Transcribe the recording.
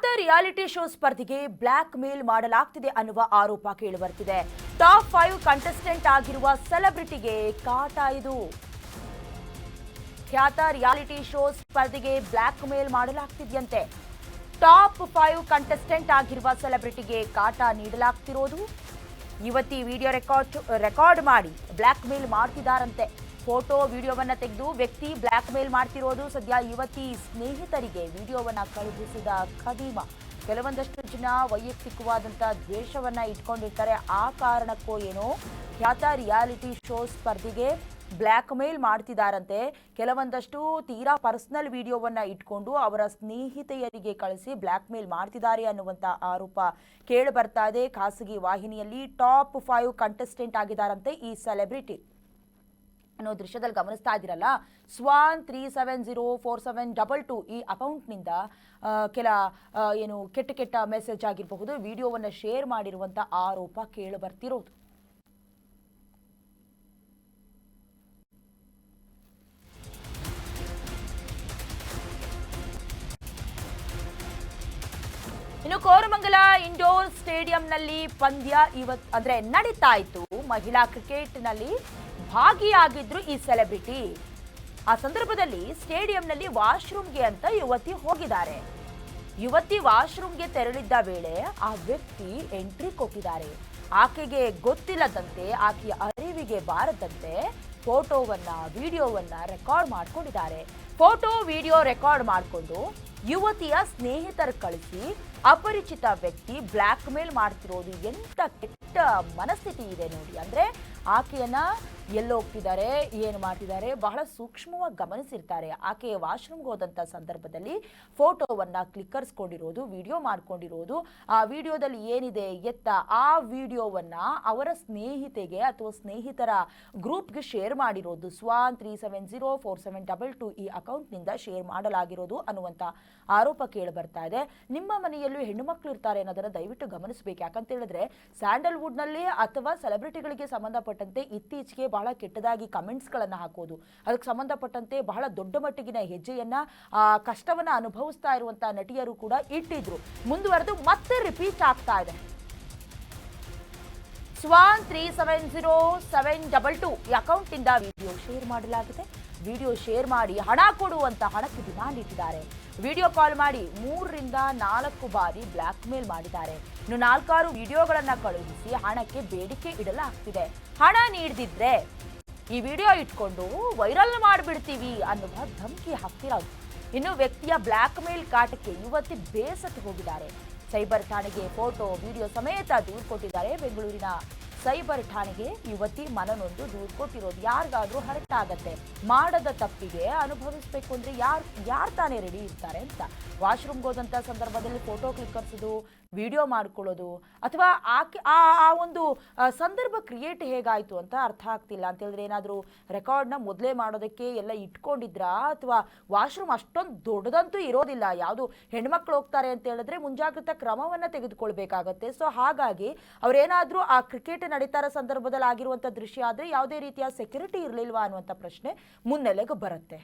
ಖ್ಯಾತ reality show ಸ್ಪರ್ಧೆಗೆ black mail ಮಾಡಲಾಗ್ತಿದೆ ಅನ್ನುವ ಆರೋಪ ಕೇಳಿಬರ್ತಿದೆ. ಟಾಪ್ 5 ಕಂಟೆಸ್ಟೆಂಟ್ ಆಗಿರುವ ಸೆಲೆಬ್ರಿಟಿಗೆ ಕಾಟ ಇದು. ಖ್ಯಾತ ರಿಯಾಲಿಟಿ ಶೋ ಸ್ಪರ್ಧೆಗೆ ಬ್ಲಾಕ್ ಮೇಲ್ ಮಾಡಲಾಗ್ತಿದೆಯಂತೆ. ಟಾಪ್ 5 ಕಂಟೆಸ್ಟೆಂಟ್ ಆಗಿರುವ ಸೆಲೆಬ್ರಿಟಿಗೆ ಕಾಟ ನೀಡಲಾಗ್ತಿರೋದು. ಯುವತಿ ವಿಡಿಯೋ ರೆಕಾರ್ಡ್ ಮಾಡಿ ಬ್ಲಾಕ್ ಮೇಲ್ ಮಾಡ್ತಿದ್ದಾರಂತೆ. ಫೋಟೋ ವಿಡಿಯೋವನ್ನ ತೆಗೆದು ವ್ಯಕ್ತಿ ಬ್ಲಾಕ್ ಮೇಲ್ ಮಾಡ್ತಿರೋದು. ಸದ್ಯ ಯುವತಿ ಸ್ನೇಹಿತರಿಗೆ ವಿಡಿಯೋವನ್ನ ಕಳುಹಿಸಿದ ಖದೀಮ. ಕೆಲವೊಂದಷ್ಟು ಜನ ವೈಯಕ್ತಿಕವಾದಂಥ ದ್ವೇಷವನ್ನ ಇಟ್ಕೊಂಡಿರ್ತಾರೆ. ಆ ಕಾರಣಕ್ಕೋ ಏನೋ ಖ್ಯಾತ ರಿಯಾಲಿಟಿ ಶೋ ಸ್ಪರ್ಧೆಗೆ ಬ್ಲ್ಯಾಕ್ ಮೇಲ್ ಮಾಡ್ತಿದ್ದಾರಂತೆ. ಕೆಲವೊಂದಷ್ಟು ತೀರಾ ಪರ್ಸನಲ್ ವಿಡಿಯೋವನ್ನ ಇಟ್ಕೊಂಡು ಅವರ ಸ್ನೇಹಿತೆಯರಿಗೆ ಕಳಿಸಿ ಬ್ಲ್ಯಾಕ್ ಮೇಲ್ ಮಾಡ್ತಿದ್ದಾರೆ ಅನ್ನುವಂಥ ಆರೋಪ ಕೇಳಿ ಬರ್ತಾ ಇದೆ. ಖಾಸಗಿ ವಾಹಿನಿಯಲ್ಲಿ ಟಾಪ್ 5 ಕಂಟೆಸ್ಟೆಂಟ್ ಆಗಿದ್ದಾರಂತೆ ಈ ಸೆಲೆಬ್ರಿಟಿ ಅನ್ನೋ ದೃಶ್ಯದಲ್ಲಿ ಗಮನಿಸ್ತಾ ಇದ್ದೀರಲ್ಲ. ಸ್ವಾನ್ 37047222 ಈ ಅಕೌಂಟ್ನಿಂದ ಏನು ಕೆಟ್ಟ ಮೆಸೇಜ್ ಆಗಿರಬಹುದು, ವಿಡಿಯೋವನ್ನು ಶೇರ್ ಮಾಡಿರುವಂತ ಆರೋಪ ಕೇಳಿ ಬರ್ತಿರೋದು. ಇನ್ನು ಕೋರಮಂಗಲ ಇಂಡೋರ್ ಸ್ಟೇಡಿಯಂನಲ್ಲಿ ಪಂದ್ಯ ಅಂದ್ರೆ ನಡೀತಾ ಇತ್ತು. ಮಹಿಳಾ ಕ್ರಿಕೆಟ್ನಲ್ಲಿ ಭಾಗಿಯಾಗಿದ್ರು ಈ ಸೆಲೆಬ್ರಿಟಿ. ಆ ಸಂದರ್ಭದಲ್ಲಿ ಸ್ಟೇಡಿಯಂನಲ್ಲಿ ವಾಶ್ರೂಮ್ಗೆ ಅಂತ ಯುವತಿ ಹೋಗಿದ್ದಾರೆ. ಯುವತಿ ವಾಶ್ರೂಮ್ಗೆ ತೆರಳಿದ್ದ ವೇಳೆ ಆ ವ್ಯಕ್ತಿ ಎಂಟ್ರಿ ಕೊಟ್ಟಿದ್ದಾರೆ. ಆಕೆಗೆ ಗೊತ್ತಿಲ್ಲದಂತೆ, ಆಕೆಯ ಅರಿವಿಗೆ ಬಾರದಂತೆ ಫೋಟೋವನ್ನ ವಿಡಿಯೋವನ್ನ ರೆಕಾರ್ಡ್ ಮಾಡ್ಕೊಂಡಿದ್ದಾರೆ. ಫೋಟೋ ವಿಡಿಯೋ ರೆಕಾರ್ಡ್ ಮಾಡಿಕೊಂಡು ಯುವತಿಯ ಸ್ನೇಹಿತರ ಕಳಿಸಿ ಅಪರಿಚಿತ ವ್ಯಕ್ತಿ ಬ್ಲ್ಯಾಕ್ ಮೇಲ್ ಮಾಡ್ತಿರೋದು. ಎಂತ ಕೆಟ್ಟ ಮನಸ್ಥಿತಿ ಇದೆ ನೋಡಿ. ಅಂದ್ರೆ ಆಕೆಯನ್ನ ಎಲ್ಲೋ ಹೋಗ್ತಿದ್ದಾರೆ, ಏನು ಮಾಡ್ತಿದ್ದಾರೆ, ಬಹಳ ಸೂಕ್ಷ್ಮವಾಗಿ ಗಮನಿಸಿರ್ತಾರೆ. ಆಕೆ ವಾಶ್ರೂಮ್ಗೆ ಹೋದಂಥ ಸಂದರ್ಭದಲ್ಲಿ ಫೋಟೋವನ್ನ ಕ್ಲಿಕ್ಕರ್ಸ್ಕೊಂಡಿರೋದು, ವಿಡಿಯೋ ಮಾಡ್ಕೊಂಡಿರೋದು. ಆ ವಿಡಿಯೋದಲ್ಲಿ ಏನಿದೆ ಎತ್ತ ಆ ವಿಡಿಯೋವನ್ನ ಅವರ ಸ್ನೇಹಿತೆಗೆ ಅಥವಾ ಸ್ನೇಹಿತರ ಗ್ರೂಪ್ಗೆ ಶೇರ್ ಮಾಡಿರೋದು. ಸ್ವಾನ್ 37047222 ಈ ಅಕೌಂಟ್ನಿಂದ ಶೇರ್ ಮಾಡಲಾಗಿರೋದು ಅನ್ನುವಂಥ ಆರೋಪ ಕೇಳಿ ಬರ್ತಾ ಇದೆ. ನಿಮ್ಮ ಮನೆಯಲ್ಲೂ ಹೆಣ್ಣು ಮಕ್ಕಳು ಇರ್ತಾರೆ ಅನ್ನೋದನ್ನ ದಯವಿಟ್ಟು ಗಮನಿಸಬೇಕು. ಯಾಕಂತ ಹೇಳಿದ್ರೆ ಸ್ಯಾಂಡಲ್ವುಡ್ನಲ್ಲಿ ಅಥವಾ ಸೆಲೆಬ್ರಿಟಿಗಳಿಗೆ ಸಂಬಂಧಪಟ್ಟಂತೆ ಇತ್ತೀಚೆಗೆ ಬಹಳ ಕೆಟ್ಟದಾಗಿ ಕಮೆಂಟ್ಸ್ಗಳನ್ನು ಹಾಕೋದು, ಅದಕ್ಕೆ ಸಂಬಂಧಪಟ್ಟಂತೆ ಬಹಳ ದೊಡ್ಡ ಮಟ್ಟಿಗಿನ ಹೆಜ್ಜೆಯನ್ನ ಕಷ್ಟವನ್ನ ಅನುಭವಿಸ್ತಾ ಇರುವಂತಹ ನಟಿಯರು ಕೂಡ ಇಟ್ಟಿದ್ರು. ಮುಂದುವರೆದು ಮತ್ತೆ ರಿಪೀಟ್ ಆಗ್ತಾ ಇದೆ. ಸ್ವಾನ್ 370722 ಈ ಅಕೌಂಟ್ ಇಂದ ವಿಡಿಯೋ ಶೇರ್ ಮಾಡಲಾಗಿದೆ. ವಿಡಿಯೋ ಶೇರ್ ಮಾಡಿ ಹಣ ಕೊಡುವಂತ ಹಣಕ್ಕೆ ಡಿಮಾಂಡ್ ಇಟ್ಟಿದ್ದಾರೆ. ವಿಡಿಯೋ ಕಾಲ್ ಮಾಡಿ 3 ರಿಂದ 4 ಬಾರಿ ಬ್ಲ್ಯಾಕ್ ಮೇಲ್ ಮಾಡಿದ್ದಾರೆ. ಇನ್ನು 4-6 ವಿಡಿಯೋಗಳನ್ನ ಕಳುಹಿಸಿ ಹಣಕ್ಕೆ ಬೇಡಿಕೆ ಇಡಲಾಗ್ತಿದೆ. ಹಣ ನೀಡದಿದ್ರೆ ಈ ವಿಡಿಯೋ ಇಟ್ಕೊಂಡು ವೈರಲ್ ಮಾಡಿಬಿಡ್ತೀವಿ ಅನ್ನುವ ಧಮಕಿ ಹಾಕ್ತಿರೋದು. ಇನ್ನು ವ್ಯಕ್ತಿಯ ಬ್ಲ್ಯಾಕ್ ಮೇಲ್ ಕಾಟಕ್ಕೆ ಯುವತಿ ಬೇಸತ್ತು ಹೋಗಿದ್ದಾರೆ. ಸೈಬರ್ ಠಾಣೆಗೆ ಫೋಟೋ ವಿಡಿಯೋ ಸಮೇತ ದೂರು ಕೊಟ್ಟಿದ್ದಾರೆ. ಬೆಂಗಳೂರಿನ ಸೈಬರ್ ಠಾಣೆಗೆ ಯುವತಿ ಮನನೊಂದು ದೂರು ಕೊಟ್ಟಿರೋದು. ಯಾರಿಗಾದ್ರೂ ಹರ್ಟ್ ಆಗತ್ತೆ, ಮಾಡದ ತಪ್ಪಿಗೆ ಅನುಭವಿಸ್ಬೇಕು ಅಂದ್ರೆ ಯಾರು ತಾನೇ ರೆಡಿ ಇರ್ತಾರೆ ಅಂತ. ವಾಶ್ರೂಮ್ಗೆ ಹೋದಂಥ ಸಂದರ್ಭದಲ್ಲಿ ಫೋಟೋ ಕ್ಲಿಕ್ಕರ್ಸೋದು, ವಿಡಿಯೋ ಮಾಡ್ಕೊಳ್ಳೋದು, ಅಥವಾ ಆ ಒಂದು ಸಂದರ್ಭ ಕ್ರಿಯೇಟ್ ಹೇಗಾಯಿತು ಅಂತ ಅರ್ಥ ಆಗ್ತಿಲ್ಲ. ಅಂತ ಹೇಳಿದ್ರೆ ಏನಾದರೂ ರೆಕಾರ್ಡ್ನ ಮೊದಲೇ ಮಾಡೋದಕ್ಕೆ ಎಲ್ಲ ಇಟ್ಕೊಂಡಿದ್ರಾ, ಅಥವಾ ವಾಶ್ರೂಮ್ ಅಷ್ಟೊಂದು ದೊಡ್ಡದಂತೂ ಇರೋದಿಲ್ಲ. ಯಾವುದು ಹೆಣ್ಮಕ್ಳು ಹೋಗ್ತಾರೆ ಅಂತ ಹೇಳಿದ್ರೆ ಮುಂಜಾಗ್ರತಾ ಕ್ರಮವನ್ನು ತೆಗೆದುಕೊಳ್ಬೇಕಾಗತ್ತೆ. ಸೊ ಹಾಗಾಗಿ ಅವರೇನಾದರೂ ಆ ಕ್ರಿಕೆಟ್ ನಡೀತಾ ಇರೋ ಸಂದರ್ಭದಲ್ಲಿ ಆಗಿರುವಂಥ ದೃಶ್ಯ ಆದರೆ ಯಾವುದೇ ರೀತಿಯ ಸೆಕ್ಯೂರಿಟಿ ಇರಲಿಲ್ವಾ ಅನ್ನುವಂಥ ಪ್ರಶ್ನೆ ಮುನ್ನೆಲೆಗೆ ಬರುತ್ತೆ.